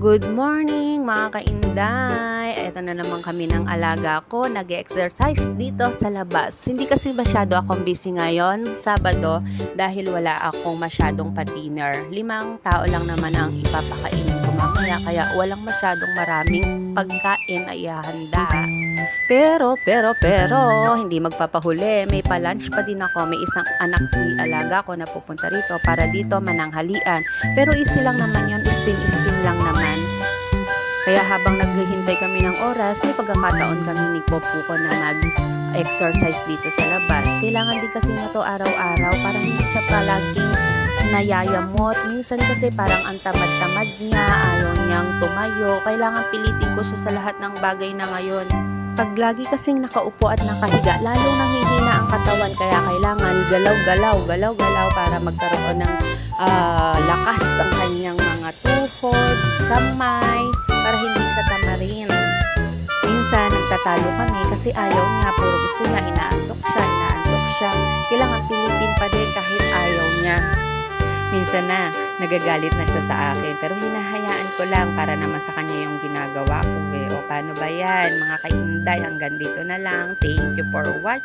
Good morning mga kainday! Ito na naman kami ng alaga ko, nag-exercise dito sa labas. Hindi kasi masyado akong busy ngayon, Sabado, dahil wala akong masyadong pa-dinner. 5 tao lang naman ang ipapakainin ko mamaya, kaya walang masyadong maraming pagkain na ihahanda. Pero, hindi magpapahuli. May pa-lunch pa din ako. May isang anak si alaga ko na pupunta rito para dito mananghalian. Pero easy lang naman yun, steam lang naman. Kaya habang naghihintay kami ng oras, may pagkakataon kami ni Popuko na mag-exercise dito sa labas. Kailangan din kasi na to araw-araw para hindi siya palaging nayayamot. Minsan kasi parang ang tamad-tamad niya, ayaw niyang tumayo. Kailangan pilitin ko siya sa lahat ng bagay na ngayon. Pag lagi kasing nakaupo at nakahiga, lalong nanghihina ang katawan, kaya kailangan galaw-galaw para magkaroon ng lakas ang kanyang mga tuhod, kamay, para hindi siya tamarin. Minsan nagtatalo kami kasi ayaw niya, puro gusto niya, inaantok siya. Kailangan pilitin pa din kahit ayaw niya. Minsan na, nagagalit na siya sa akin. Pero hinahayaan ko lang para naman sa kanya yung ginagawa ko. O paano ba yan? Mga kainday, hanggang dito na lang. Thank you for watching.